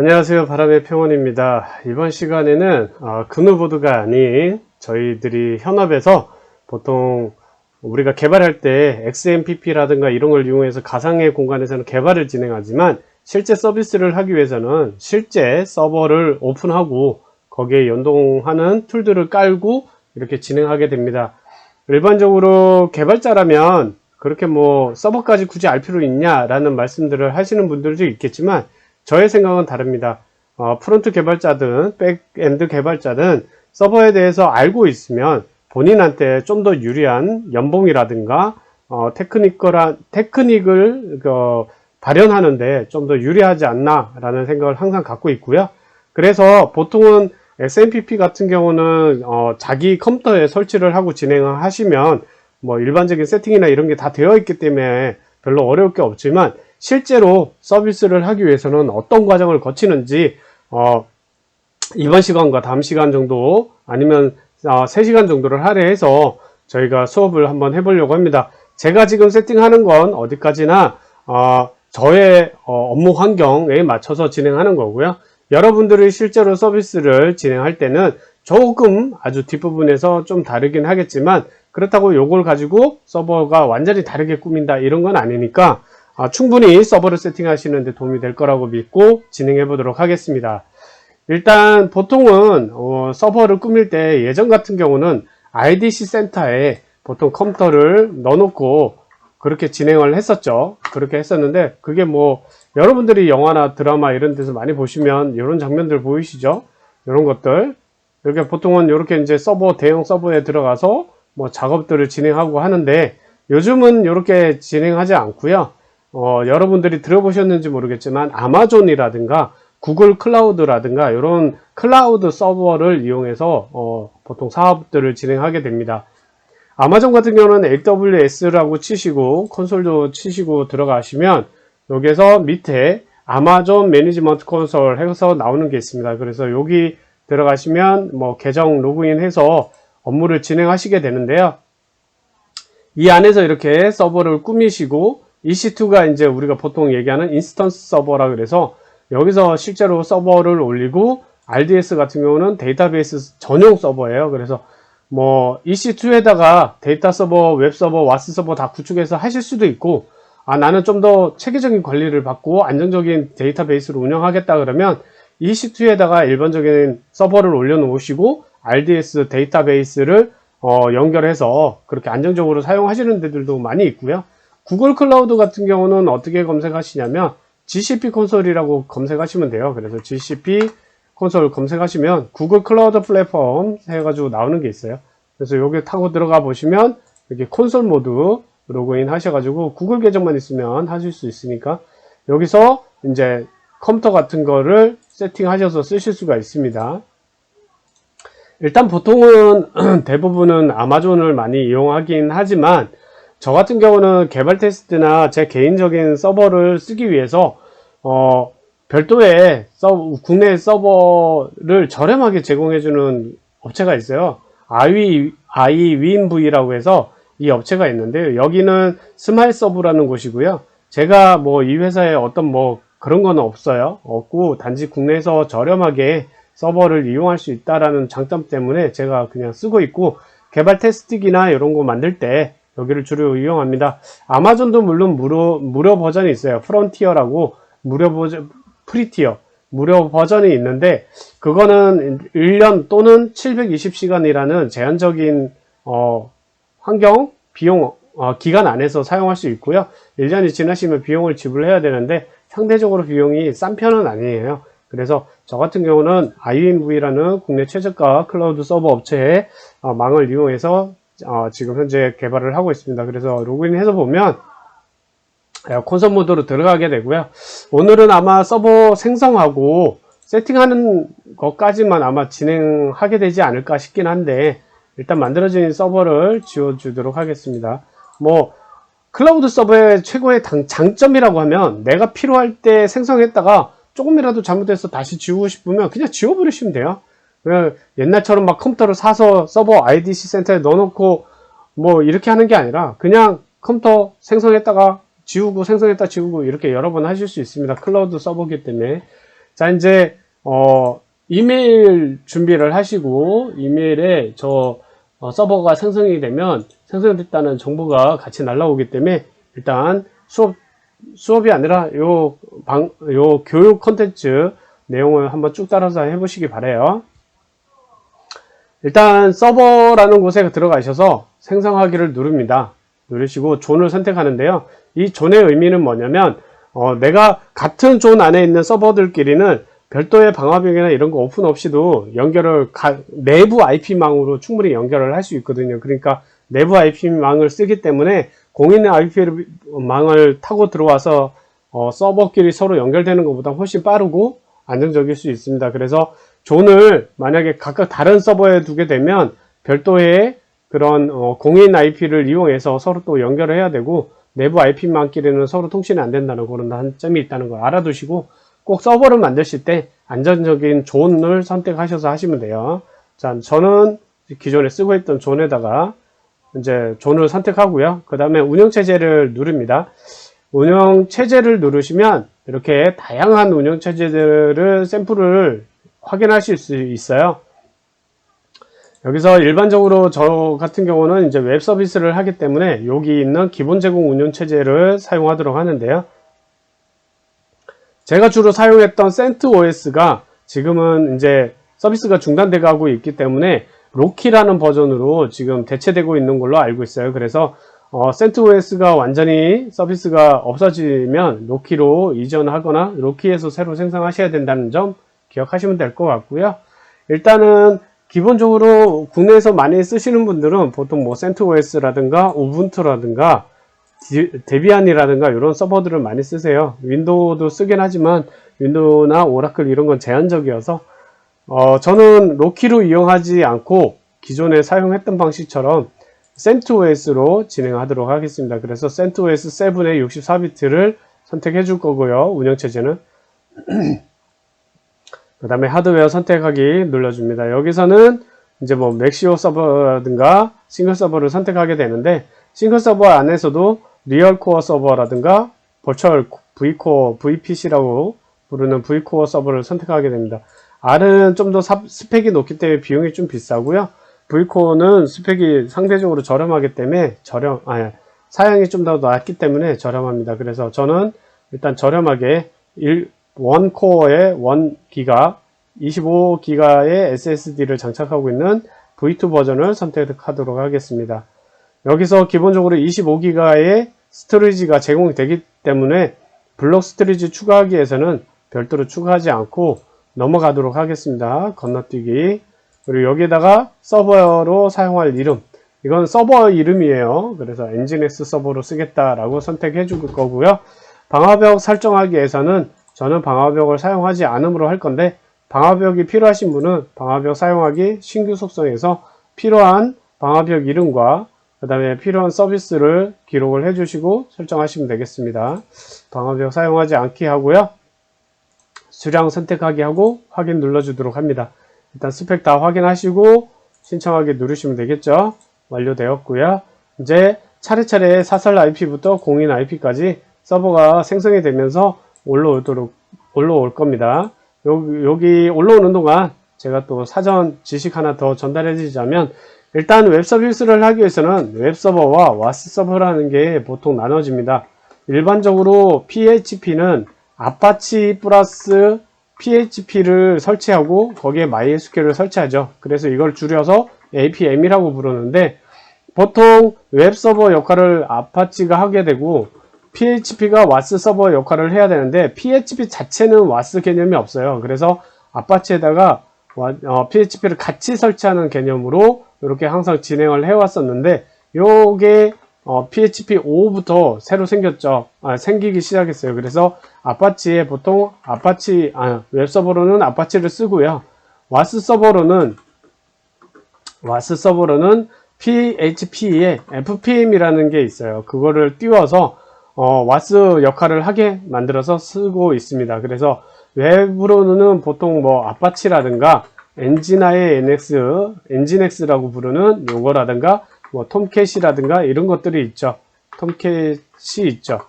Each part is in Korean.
안녕하세요. 바람의 평원입니다. 이번 시간에는 그누보드가 아닌 저희들이 현업에서 보통 우리가 개발할 때 XMPP라든가 이런 걸 이용해서 가상의 공간에서는 개발을 진행하지만 실제 서비스를 하기 위해서는 실제 서버를 오픈하고 거기에 연동하는 툴들을 깔고 이렇게 진행하게 됩니다. 일반적으로 개발자라면 그렇게 뭐 서버까지 굳이 알 필요 있냐라는 말씀들을 하시는 분들도 있겠지만 저의 생각은 다릅니다. 프론트 개발자든 백엔드 개발자든 서버에 대해서 알고 있으면 본인한테 좀 더 유리한 연봉이라든가 테크닉을 발현하는데 좀 더 유리하지 않나 라는 생각을 항상 갖고 있고요. 그래서 보통은 XMPP 같은 경우는 자기 컴퓨터에 설치를 하고 진행을 하시면 뭐 일반적인 세팅이나 이런 게 다 되어 있기 때문에 별로 어려울 게 없지만 실제로 서비스를 하기 위해서는 어떤 과정을 거치는지 이번 시간과 다음 시간 정도 아니면 3시간 정도를 할애해서 저희가 수업을 한번 해보려고 합니다. 제가 지금 세팅하는 건 어디까지나 저의 업무 환경에 맞춰서 진행하는 거고요. 여러분들이 실제로 서비스를 진행할 때는 조금 아주 뒷부분에서 좀 다르긴 하겠지만 그렇다고 요걸 가지고 서버가 완전히 다르게 꾸민다 이런 건 아니니까 충분히 서버를 세팅하시는 데 도움이 될 거라고 믿고 진행해 보도록 하겠습니다. 일단 보통은 서버를 꾸밀 때 예전 같은 경우는 IDC 센터에 보통 컴퓨터를 넣어놓고 그렇게 진행을 했었죠. 그렇게 했었는데 그게 뭐 여러분들이 영화나 드라마 이런 데서 많이 보시면 이런 장면들 보이시죠? 이런 것들 이렇게 보통은 이렇게 이제 대형 서버에 들어가서 뭐 작업들을 진행하고 하는데 요즘은 이렇게 진행하지 않고요. 여러분들이 들어보셨는지 모르겠지만 아마존이라든가 구글 클라우드라든가 이런 클라우드 서버를 이용해서 보통 사업들을 진행하게 됩니다. 아마존 같은 경우는 AWS라고 치시고 콘솔도 치시고 들어가시면 여기에서 밑에 아마존 매니지먼트 콘솔 해서 나오는 게 있습니다. 그래서 여기 들어가시면 뭐 계정 로그인 해서 업무를 진행하시게 되는데요. 이 안에서 이렇게 서버를 꾸미시고 EC2가 이제 우리가 보통 얘기하는 인스턴스 서버라 그래서 여기서 실제로 서버를 올리고 RDS 같은 경우는 데이터베이스 전용 서버예요. 그래서 뭐 EC2에다가 데이터 서버, 웹 서버, 와스 서버 다 구축해서 하실 수도 있고 나는 좀 더 체계적인 관리를 받고 안정적인 데이터베이스를 운영하겠다 그러면 EC2에다가 일반적인 서버를 올려 놓으시고 RDS 데이터베이스를 연결해서 그렇게 안정적으로 사용하시는 데들도 많이 있고요. 구글 클라우드 같은 경우는 어떻게 검색하시냐면 GCP 콘솔이라고 검색하시면 돼요. 그래서 GCP 콘솔 검색하시면 구글 클라우드 플랫폼 해가지고 나오는 게 있어요. 그래서 여기 타고 들어가 보시면 이렇게 콘솔 모드 로그인 하셔가지고 구글 계정만 있으면 하실 수 있으니까 여기서 이제 컴퓨터 같은 거를 세팅하셔서 쓰실 수가 있습니다. 일단 보통은 대부분은 아마존을 많이 이용하긴 하지만 저 같은 경우는 개발 테스트나 제 개인적인 서버를 쓰기 위해서 별도의 국내 서버를 저렴하게 제공해주는 업체가 있어요. iWinV라고 해서 이 업체가 있는데 여기는 스마일서브라는 곳이고요. 제가 뭐 이 회사에 어떤 뭐 그런 건 없고 단지 국내에서 저렴하게 서버를 이용할 수 있다라는 장점 때문에 제가 그냥 쓰고 있고 개발 테스트기나 이런 거 만들 때 여기를 주로 이용합니다. 아마존도 물론 무료 버전이 있어요. 프론티어라고 무료 버전, 프리티어 무료 버전이 있는데 그거는 1년 또는 720시간이라는 제한적인 환경 비용 기간 안에서 사용할 수 있고요. 1년이 지나시면 비용을 지불해야 되는데 상대적으로 비용이 싼 편은 아니에요. 그래서 저 같은 경우는 iWinV라는 국내 최저가 클라우드 서버 업체의 망을 이용해서 지금 현재 개발을 하고 있습니다. 그래서 로그인해서 보면 콘솔 모드로 들어가게 되고요. 오늘은 아마 서버 생성하고 세팅하는 것까지만 아마 진행하게 되지 않을까 싶긴 한데 일단 만들어진 서버를 지워주도록 하겠습니다. 뭐 클라우드 서버의 최고의 장점이라고 하면 내가 필요할 때 생성했다가 조금이라도 잘못해서 다시 지우고 싶으면 그냥 지워버리시면 돼요. 옛날처럼 막 컴퓨터를 사서 서버 IDC 센터에 넣어놓고 뭐 이렇게 하는 게 아니라 그냥 컴퓨터 생성했다가 지우고 생성했다 지우고 이렇게 여러 번 하실 수 있습니다. 클라우드 서버기 때문에 자, 이제 이메일 준비를 하시고 이메일에 서버가 생성이 되면 생성됐다는 정보가 같이 날라오기 때문에 일단 수업이 아니라 요 교육 콘텐츠 내용을 한번 쭉 따라서 해보시기 바래요. 일단 서버라는 곳에 들어가셔서 생성하기를 누릅니다. 누르시고 존을 선택하는데요. 이 존의 의미는 뭐냐면 내가 같은 존 안에 있는 서버들끼리는 별도의 방화벽이나 이런 거 오픈 없이도 내부 IP망으로 충분히 연결을 할 수 있거든요. 그러니까 내부 IP망을 쓰기 때문에 공인의 IP망을 타고 들어와서 서버끼리 서로 연결되는 것보다 훨씬 빠르고 안정적일 수 있습니다. 그래서 존을 만약에 각각 다른 서버에 두게 되면 별도의 그런 공인 IP를 이용해서 서로 또 연결을 해야 되고 내부 IP망끼리는 서로 통신이 안 된다는 그런 단점이 있다는 걸 알아두시고 꼭 서버를 만드실 때 안전적인 존을 선택하셔서 하시면 돼요. 자, 저는 기존에 쓰고 있던 존에다가 이제 존을 선택하고요. 그 다음에 운영체제를 누릅니다. 운영체제를 누르시면 이렇게 다양한 운영체제들을 샘플을 확인하실 수 있어요. 여기서 일반적으로 저 같은 경우는 이제 웹 서비스를 하기 때문에 여기 있는 기본 제공 운영체제를 사용하도록 하는데요. 제가 주로 사용했던 CentOS가 지금은 이제 서비스가 중단돼 가고 있기 때문에 로키라는 버전으로 지금 대체되고 있는 걸로 알고 있어요. 그래서 CentOS가 완전히 서비스가 없어지면 로키로 이전하거나 로키에서 새로 생성하셔야 된다는 점 기억하시면 될 것 같고요. 일단은 기본적으로 국내에서 많이 쓰시는 분들은 보통 뭐 CentOS라든가 우분투라든가 데비안이라든가 이런 서버들을 많이 쓰세요. 윈도우도 쓰긴 하지만 윈도우나 오라클 이런 건 제한적이어서 저는 로키로 이용하지 않고 기존에 사용했던 방식처럼 CentOS로 진행하도록 하겠습니다. 그래서 CentOS 7의 64비트를 선택해 줄 거고요. 운영체제는 그 다음에 하드웨어 선택하기 눌러줍니다. 여기서는 이제 뭐 맥시오 서버라든가 싱글 서버를 선택하게 되는데 싱글 서버 안에서도 리얼코어 서버라든가 버추얼 V코어, VPC라고 부르는 V코어 서버를 선택하게 됩니다. R은 좀 더 스펙이 높기 때문에 비용이 좀 비싸고요. V코어는 스펙이 상대적으로 저렴하기 때문에 사양이 좀 더 낮기 때문에 저렴합니다. 그래서 저는 일단 저렴하게 1코어에 1기가 25기가의 SSD를 장착하고 있는 V2 버전을 선택하도록 하겠습니다. 여기서 기본적으로 25기가의 스토리지가 제공이 되기 때문에 블록 스토리지 추가하기 위해서는 별도로 추가하지 않고 넘어가도록 하겠습니다. 건너뛰기. 그리고 여기에다가 서버로 사용할 이름, 이건 서버 이름이에요. 그래서 엔진엑스 서버로 쓰겠다라고 선택해 줄 거고요. 방화벽 설정하기 위해서는 저는 방화벽을 사용하지 않음으로 할 건데 방화벽이 필요하신 분은 방화벽 사용하기 신규 속성에서 필요한 방화벽 이름과 그 다음에 필요한 서비스를 기록을 해주시고 설정하시면 되겠습니다. 방화벽 사용하지 않기 하고요. 수량 선택하기 하고 확인 눌러주도록 합니다. 일단 스펙 다 확인하시고 신청하기 누르시면 되겠죠. 완료되었고요. 이제 차례차례 사설 IP부터 공인 IP까지 서버가 생성이 되면서 올라올 겁니다. 여기 올라오는 동안 제가 또 사전 지식 하나 더 전달해 드리자면 일단 웹 서비스를 하기 위해서는 웹 서버와 와스 서버라는 게 보통 나눠집니다. 일반적으로 PHP는 아파치 플러스 PHP를 설치하고 거기에 MySQL을 설치하죠. 그래서 이걸 줄여서 APM이라고 부르는데 보통 웹 서버 역할을 아파치가 하게 되고 PHP가 와스 서버 역할을 해야 되는데 PHP 자체는 와스 개념이 없어요. 그래서 아파치에다가 PHP를 같이 설치하는 개념으로 이렇게 항상 진행을 해왔었는데 요게 PHP 5부터 새로 생겼죠. 생기기 시작했어요. 그래서 아파치에 보통 웹서버로는 아파치를 쓰고요. 와스 서버로는 PHP에 FPM이라는 게 있어요. 그거를 띄워서 와스 역할을 하게 만들어서 쓰고 있습니다. 그래서 웹으로는 보통 뭐 아파치라든가 엔진아의 엔진엑스라고 부르는 요거라든가 뭐 톰캣이라든가 이런 것들이 있죠. 톰캣이 있죠.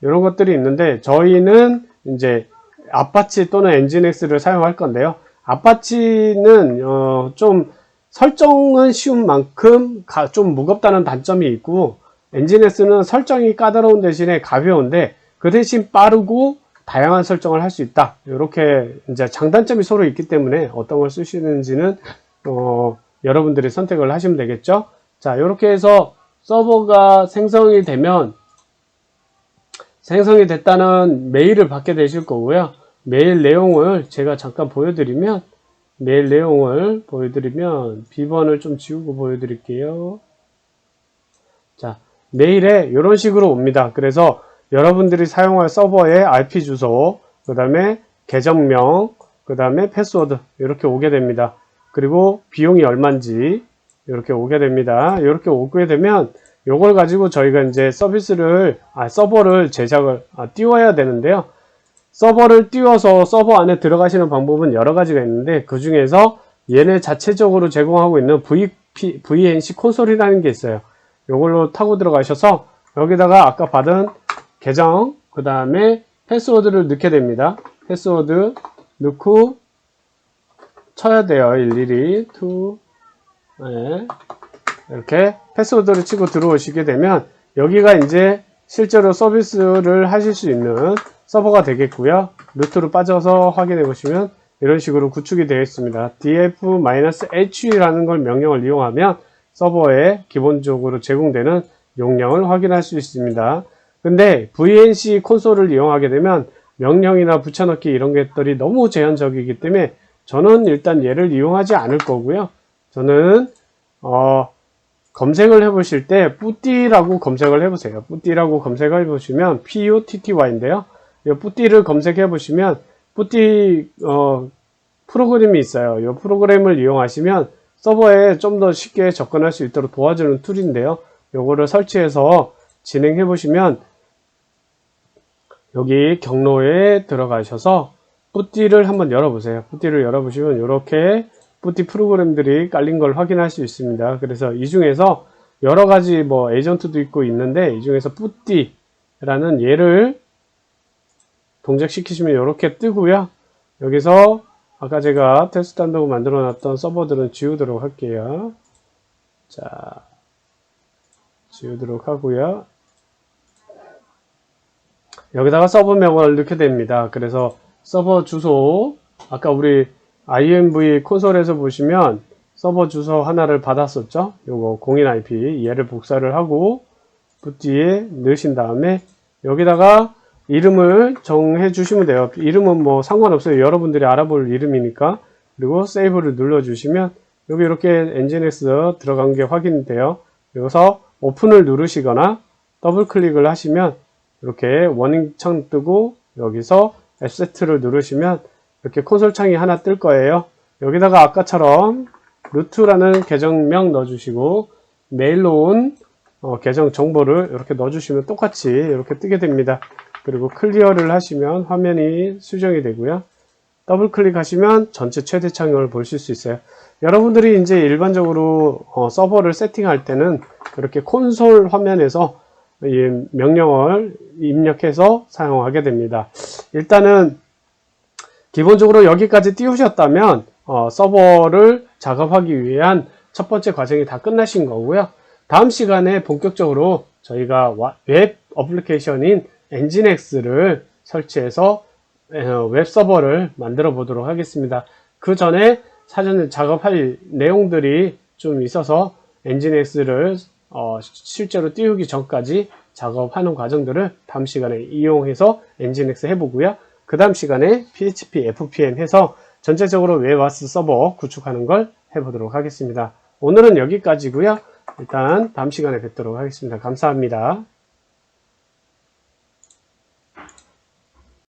이런 것들이 있는데 저희는 이제 아파치 또는 엔진엑스를 사용할 건데요. 아파치는 좀 설정은 쉬운 만큼 좀 무겁다는 단점이 있고, 엔진엑스는 설정이 까다로운 대신에 가벼운데 그 대신 빠르고 다양한 설정을 할 수 있다. 이렇게 이제 장단점이 서로 있기 때문에 어떤 걸 쓰시는지는 여러분들이 선택을 하시면 되겠죠. 자, 이렇게 해서 서버가 생성이 됐다는 메일을 받게 되실 거고요. 메일 내용을 제가 잠깐 보여드리면, 비번을 좀 지우고 보여드릴게요. 자, 메일에 이런 식으로 옵니다. 그래서 여러분들이 사용할 서버의 IP 주소, 그 다음에 계정명, 그 다음에 패스워드 이렇게 오게 됩니다. 그리고 비용이 얼마인지 이렇게 오게 됩니다. 이렇게 오게 되면 이걸 가지고 저희가 이제 서버를 띄워야 되는데요. 서버를 띄워서 서버 안에 들어가시는 방법은 여러 가지가 있는데, 그 중에서 얘네 자체적으로 제공하고 있는 VNC 콘솔이라는 게 있어요. 이걸로 타고 들어가셔서 여기다가 아까 받은 계정, 그 다음에 패스워드를 넣게 됩니다. 패스워드 넣고 쳐야 돼요. 일일이 네. 이렇게 패스워드를 치고 들어오시게 되면 여기가 이제 실제로 서비스를 하실 수 있는 서버가 되겠고요. 루트로 빠져서 확인해 보시면 이런 식으로 구축이 되어 있습니다. df-hu라는 걸 명령을 이용하면 서버에 기본적으로 제공되는 용량을 확인할 수 있습니다. 근데 VNC 콘솔을 이용하게 되면 명령이나 붙여넣기 이런 것들이 너무 제한적이기 때문에 저는 일단 얘를 이용하지 않을 거고요. 저는 검색을 해보실 때 뿌띠라고 검색을 해보세요. 뿌띠라고 검색을 해보시면 PUTTY인데요. 이 뿌띠를 검색해 보시면 뿌띠 프로그램이 있어요. 이 프로그램을 이용하시면 서버에 좀 더 쉽게 접근할 수 있도록 도와주는 툴인데요. 요거를 설치해서 진행해 보시면 여기 경로에 들어가셔서 뿌띠를 한번 열어보세요. 뿌띠를 열어보시면 이렇게 뿌띠 프로그램들이 깔린 걸 확인할 수 있습니다. 그래서 이 중에서 여러 가지 에이전트도 있고 있는데, 이 중에서 뿌띠라는 얘를 동작시키시면 이렇게 뜨고요. 여기서 아까 제가 테스트 한다고 만들어 놨던 서버들은 지우도록 할게요. 자, 지우도록 하고요. 여기다가 서버명을 넣게 됩니다. 그래서 서버 주소, 아까 우리 IMV 콘솔에서 보시면 서버 주소 하나를 받았었죠. 요거 공인 IP, 얘를 복사를 하고 뿌띠에 넣으신 다음에 여기다가 이름을 정해 주시면 돼요. 이름은 상관없어요. 여러분들이 알아볼 이름이니까. 그리고 세이브를 눌러 주시면 여기 이렇게 엔진엑스 들어간 게 확인돼요. 여기서 오픈을 누르시거나 더블 클릭을 하시면 이렇게 워닝 창 뜨고 여기서 에셋을 누르시면 이렇게 콘솔 창이 하나 뜰 거예요. 여기다가 아까처럼 루트라는 계정명 넣어주시고 메일로 온 계정 정보를 이렇게 넣어주시면 똑같이 이렇게 뜨게 됩니다. 그리고 클리어를 하시면 화면이 수정이 되고요. 더블 클릭하시면 전체 최대 창을 보실 수 있어요. 여러분들이 이제 일반적으로 서버를 세팅할 때는 이렇게 콘솔 화면에서 이 명령을 입력해서 사용하게 됩니다. 일단은 기본적으로 여기까지 띄우셨다면 서버를 작업하기 위한 첫 번째 과정이 다 끝나신 거고요. 다음 시간에 본격적으로 저희가 웹 어플리케이션인 엔진엑스를 설치해서 웹 서버를 만들어 보도록 하겠습니다. 그 전에 사전에 작업할 내용들이 좀 있어서 엔진엑스를 실제로 띄우기 전까지 작업하는 과정들을 다음 시간에 이용해서 엔진엑스 해보고요. 그 다음 시간에 PHP, FPM 해서 전체적으로 웹와스 서버 구축하는 걸 해보도록 하겠습니다. 오늘은 여기까지고요. 일단 다음 시간에 뵙도록 하겠습니다. 감사합니다.